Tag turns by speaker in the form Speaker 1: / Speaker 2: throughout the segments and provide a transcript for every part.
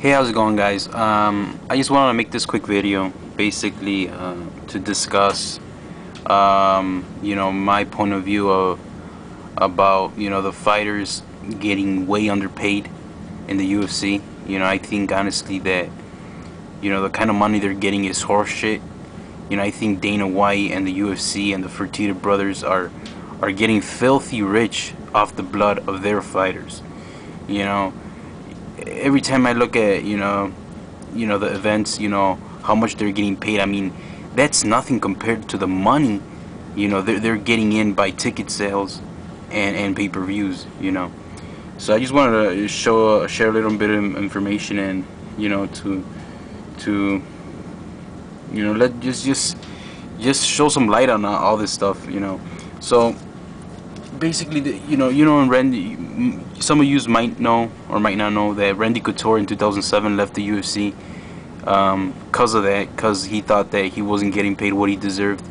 Speaker 1: Hey, how's it going, guys? I just wanted to make this quick video, basically, to discuss, my point of view about, the fighters getting way underpaid in the UFC. I think honestly that, the kind of money they're getting is horseshit. I think Dana White and the UFC and the Fertitta brothers are getting filthy rich off the blood of their fighters. Every time I look at the events, how much they're getting paid. I mean, that's nothing compared to the money they're getting in by ticket sales and pay-per-views. So I just wanted to share a little bit of information and to let just show some light on all this stuff. So basically, and Randy, some of you might know or might not know that Randy Couture in 2007 left the UFC because he thought that he wasn't getting paid what he deserved.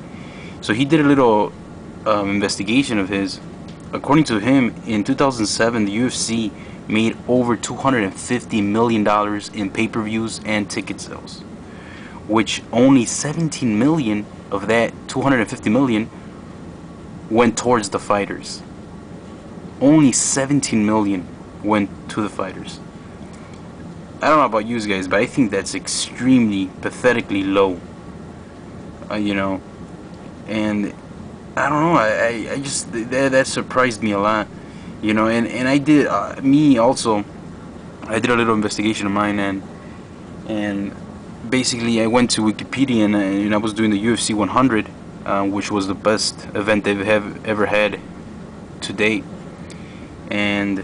Speaker 1: So he did a little investigation of his. According to him, in 2007, the UFC made over $250 million in pay-per-views and ticket sales, which only 17 million of that 250 million went towards the fighters. Only 17 million went to the fighters. I don't know about you guys, but I think that's extremely pathetically low. And I don't know. I just that surprised me a lot. And I did me also. I did a little investigation of mine and basically I went to Wikipedia and I was doing the UFC 100, which was the best event they've ever had to date. And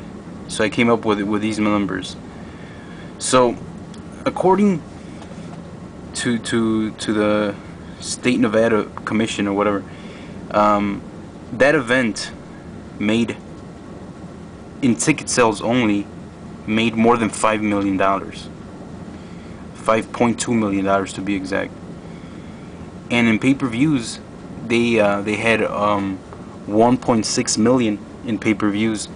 Speaker 1: so I came up with these numbers. So according to the State Nevada Commission or whatever, that event made, in ticket sales only, made more than $5 million, $5.2 million to be exact. And in pay-per-views, they had 1.6 million in pay-per-views,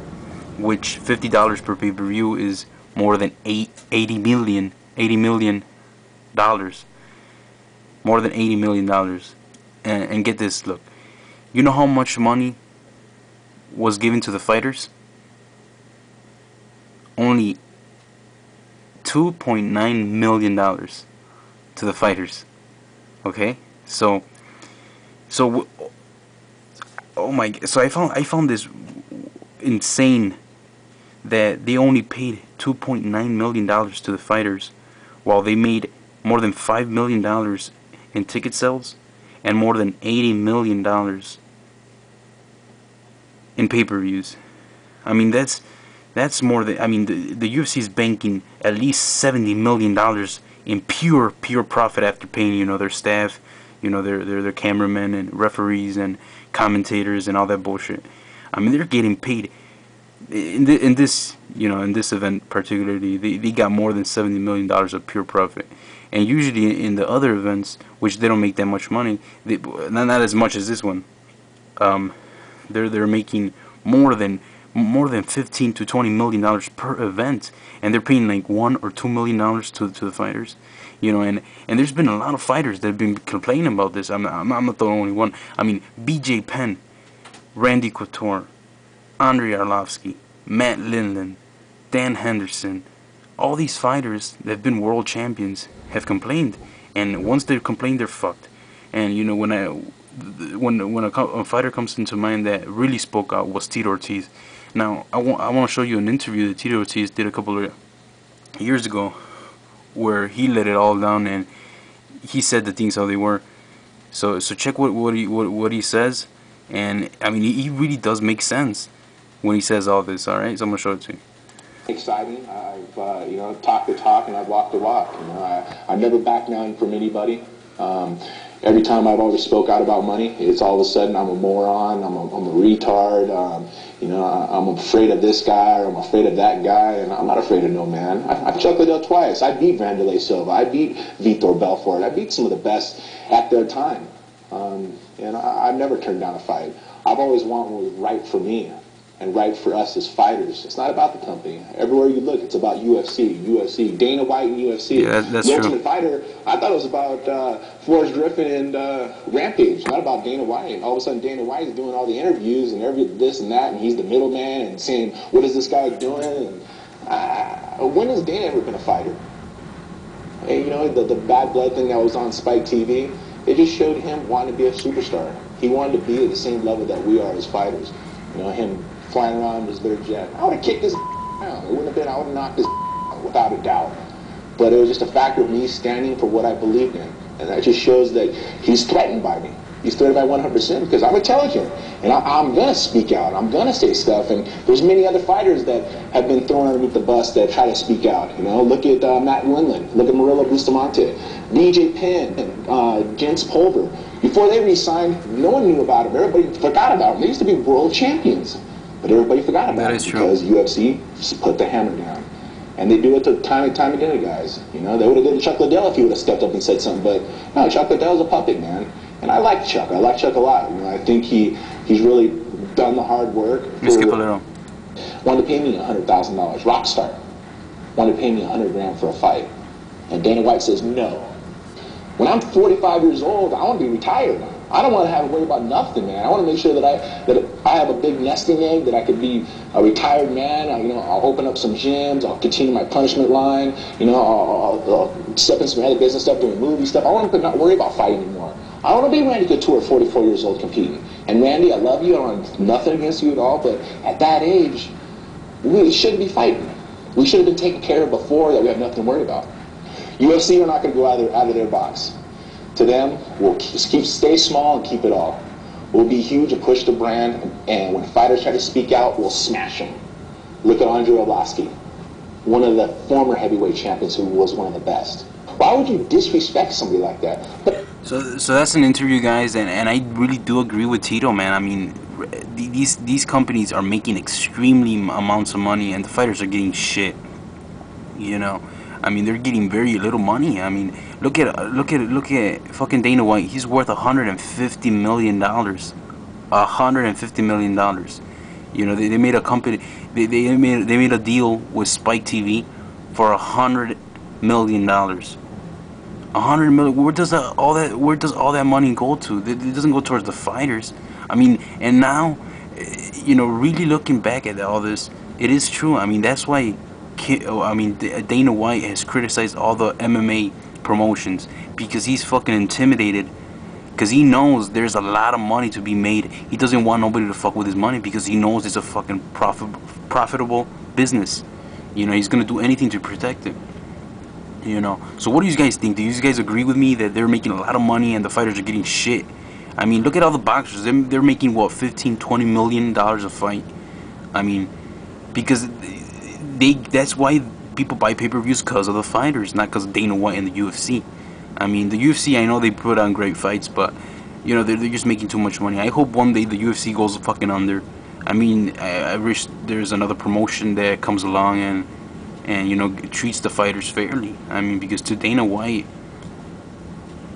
Speaker 1: which $50 per pay-per-view is more than $80 million, more than $80 million. And get this, look, you know how much money was given to the fighters? Only $2.9 million to the fighters. Okay, so oh my, so I found this insane, that they only paid $2.9 million to the fighters, while they made more than $5 million in ticket sales and more than $80 million in pay-per-views. I mean, that's more than, I mean, the UFC is banking at least $70 million in pure profit after paying their staff, their cameramen and referees and commentators and all that bullshit. I mean, they're getting paid in this event particularly. They got more than $70 million of pure profit. And usually in the other events, which they don't make that much money, not as much as this one, they're making more than 15 to 20 million dollars per event, and they're paying like $1 or $2 million to the fighters. And there's been a lot of fighters that have been complaining about this. I'm not the only one. I mean, BJ Penn, Randy Couture, Andrei Arlovsky, Matt Lindland, Dan Henderson, all these fighters that have been world champions have complained, and once they've complained, they're fucked. And when a fighter comes into mind that really spoke out was Tito Ortiz. Now I want to show you an interview that Tito Ortiz did a couple of years ago, where he let it all down and he said the things how they were. So check what he says, and I mean, he really does make sense when he says all this. All right, so I'm gonna show it to you.
Speaker 2: Exciting. I've talked the talk and I've walked the walk. I've never backed down from anybody. Every time I've always spoke out about money, it's all of a sudden I'm a moron, I'm a retard, I'm afraid of this guy, or I'm afraid of that guy, and I'm not afraid of no man. I've Chuck Liddell twice. I beat Vanderlei Silva. I beat Vitor Belfort. I beat some of the best at their time. And I've never turned down a fight. I've always wanted what was right for me. and right for us as fighters. It's not about the company. Everywhere you look, it's about UFC, Dana White and UFC.
Speaker 1: Yeah, that's
Speaker 2: the
Speaker 1: true.
Speaker 2: Ultimate Fighter, I thought it was about Forrest Griffin and Rampage, not about Dana White. And all of a sudden, Dana White is doing all the interviews and this and that, and he's the middleman and saying, what is this guy doing? And when has Dana ever been a fighter? And, you know, the bad blood thing that was on Spike TV, it just showed him wanting to be a superstar. He wanted to be at the same level that we are as fighters. You know, him flying around in his little jet. I would have kicked his down. It wouldn't have been, I would have knocked his without a doubt. But it was just a factor of me standing for what I believed in. And that just shows that he's threatened by me. He's threatened by 100% because I'm intelligent. And I'm going to speak out. I'm going to say stuff. And there's many other fighters that have been thrown underneath the bus that try to speak out. You know, look at Matt Winland. Look at Murillo Bustamante. BJ Penn and Jens Pulver. Before they re-signed, no one knew about them. Everybody forgot about them. They used to be world champions. But everybody forgot about them because UFC just put the hammer down. And they do it time and time again, guys. You know, they would have done Chuck Liddell if he would have stepped up and said something. But no, Chuck Liddell's a puppet, man. And I like Chuck. I like Chuck a lot. You know, I think he's really done the hard work. Wanted to pay me $100,000. Rockstar. Wanted to pay me $100,000 for a fight. And Dana White says no. When I'm 45 years old, I want to be retired. I don't want to have to worry about nothing, man. I want to make sure that I have a big nesting egg, that I could be a retired man. I'll open up some gyms. I'll continue my punishment line. You know, I'll step in some other business stuff, doing movie stuff. I want to not worry about fighting anymore. I want to be Randy Couture, 44 years old, competing. And Randy, I love you. I don't have nothing against you at all. But at that age, we shouldn't be fighting. We should have been taken care of before that we have nothing to worry about. UFC are not going to go out of their box. To them, we'll stay small and keep it all. We'll be huge and push the brand, and when fighters try to speak out, we'll smash them. Look at Andre Arlovski, one of the former heavyweight champions who was one of the best. Why would you disrespect somebody like that?
Speaker 1: So that's an interview, guys, and I really do agree with Tito, man. I mean, these companies are making extremely amounts of money, and the fighters are getting shit. You know, I mean, they're getting very little money. I mean, look at fucking Dana White. He's worth $150 million. $150 million. You know, they made a company. They made a deal with Spike TV for $100 million. $100 million. Where does all that money go to? It doesn't go towards the fighters. I mean, and now, you know, really looking back at all this, it is true. I mean, that's why. I mean, Dana White has criticized all the MMA promotions because he's fucking intimidated, because he knows there's a lot of money to be made. He doesn't want nobody to fuck with his money because he knows it's a fucking profitable business. You know, he's gonna do anything to protect it. You know, so what do you guys think? Do you guys agree with me that they're making a lot of money and the fighters are getting shit? I mean, look at all the boxers. They're making what, $15-20 million a fight. I mean, because that's why people buy pay-per-views, because of the fighters, not because of Dana White and the UFC. I mean, the UFC, I know they put on great fights, but you know, they're just making too much money. I hope one day the UFC goes fucking under. I mean, I wish there's another promotion that comes along and you know, treats the fighters fairly. I mean, because to Dana White,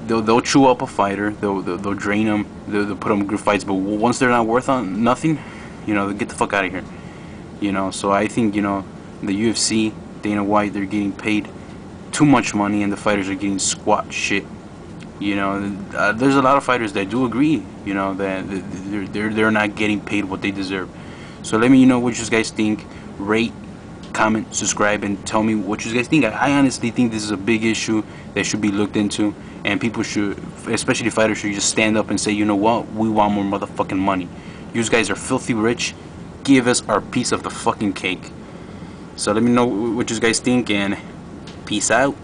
Speaker 1: they'll chew up a fighter, they'll drain them, they'll put them in good fights, but once they're not worth nothing, you know, get the fuck out of here. You know, so I think, you know, the UFC, Dana White, they're getting paid too much money, and the fighters are getting squat shit. You know, there's a lot of fighters that do agree, you know, that they're not getting paid what they deserve. So let me know what you guys think. Rate, comment, subscribe, and tell me what you guys think. I honestly think this is a big issue that should be looked into, and people should, especially fighters, should just stand up and say, you know what, we want more motherfucking money. You guys are filthy rich. Give us our piece of the fucking cake. So let me know what you guys think, and peace out.